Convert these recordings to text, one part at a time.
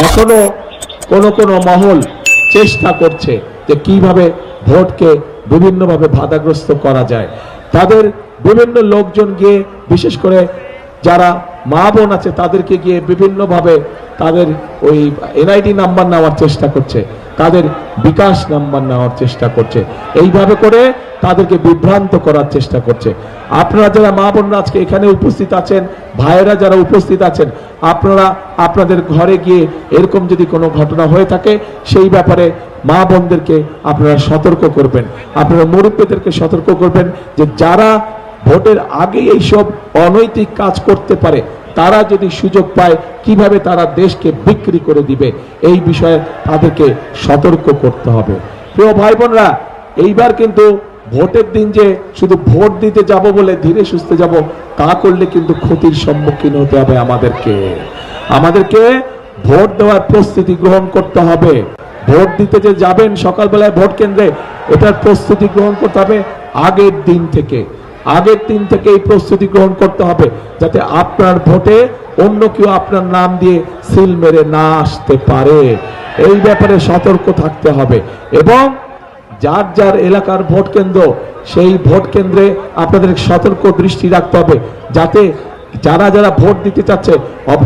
এখনো কোন মহল চেষ্টা করছে যে কিভাবে ভোটকে বিভিন্নভাবে বাধাগ্রস্ত করা যায়। তাদের বিভিন্ন লোকজন গিয়ে, বিশেষ করে যারা মা বোন আছে তাদেরকে গিয়ে বিভিন্নভাবে তাদের ওই এনআইডি নাম্বার নেওয়ার চেষ্টা করছে, তাদের বিকাশ নাম্বার নেওয়ার চেষ্টা করছে, এইভাবে করে তাদেরকে বিভ্রান্ত করার চেষ্টা করছে। আপনারা যারা মা বোনরা আজকে এখানে উপস্থিত আছেন, ভাইয়েরা যারা উপস্থিত আছেন, আপনারা আপনাদের ঘরে গিয়ে এরকম যদি কোনো ঘটনা হয়ে থাকে সেই ব্যাপারে মা বোনদেরকে আপনারা সতর্ক করবেন, আপনারা মুরব্বীদেরকে সতর্ক করবেন যে যারা ভোটের আগে এইসব অনৈতিক কাজ করতে পারে তারা যদি সুযোগ পায় কিভাবে তারা দেশকে বিক্রি করে দিবে, এই বিষয়ে তাদেরকে সতর্ক করতে হবে। প্রিয় ভাই বোনরা, এইবার কিন্তু ভোটের দিন যে শুধু ভোট দিতে যাব বলে ধীরে সুস্থে যাব তা করলে কিন্তু ক্ষতির সম্মুখীন হতে হবে। আমাদেরকে ভোট দেওয়ার প্রস্তুতি গ্রহণ করতে হবে। ভোট দিতে যে যাবেন সকালবেলায় ভোট কেন্দ্রে, এটার প্রস্তুতি গ্রহণ করতে হবে আগের দিন থেকে এই প্রস্তুতি গ্রহণ করতে হবে, যাতে আপনার ভোটে অন্য কেউ আপনার নাম দিয়ে সিল মেরে না আসতে পারে। এই ব্যাপারে সতর্ক থাকতে হবে এবং যার যার এলাকার ভোট কেন্দ্র, সেই ভোট কেন্দ্রে আপনাদের সতর্ক দৃষ্টি রাখতে হবে, যাতে যারা যারা ভোট দিতে চাচ্ছে,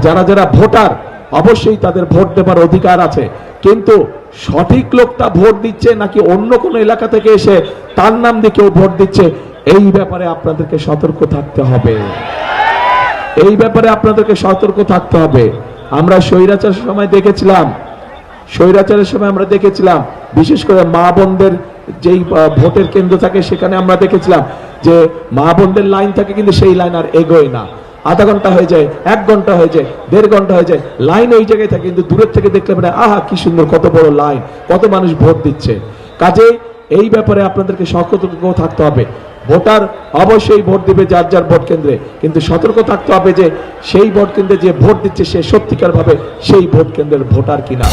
যারা যারা ভোটার, অবশ্যই তাদের ভোট দেবার অধিকার আছে, কিন্তু সঠিক লোকটা ভোট দিচ্ছে নাকি অন্য কোনো এলাকা থেকে এসে তার নাম দিয়ে কেউ ভোট দিচ্ছে, এই ব্যাপারে আপনাদেরকে সতর্ক থাকতে হবে। আমরা স্বৈরাচারের সময় দেখেছিলাম, বিশেষ করে মা বোনদের যেই ভোটের কেন্দ্র থাকে সেখানে আমরা দেখেছিলাম যে মা বোনদের লাইন থাকে, কিন্তু সেই লাইন আর এগোয় না। আধা ঘন্টা হয়ে যায়, 1 ঘন্টা হয়ে যায়, 1.5 ঘন্টা হয়ে যায়, লাইন ওই জায়গায় থাকে, কিন্তু দূরের থেকে দেখলে মানে আহা কি সুন্দর, কত বড় লাইন, কত মানুষ ভোট দিচ্ছে। কাজে এই ব্যাপারে আপনাদেরকে সতর্ক থাকতে হবে। ভোটার অবশ্যই ভোট দিবে যার যার ভোট কেন্দ্রে, কিন্তু সতর্ক থাকতে হবে যে সেই ভোট কেন্দ্রে যে ভোট দিচ্ছে সে সত্যিকার ভাবে সেই ভোট কেন্দ্রের ভোটার কিনা।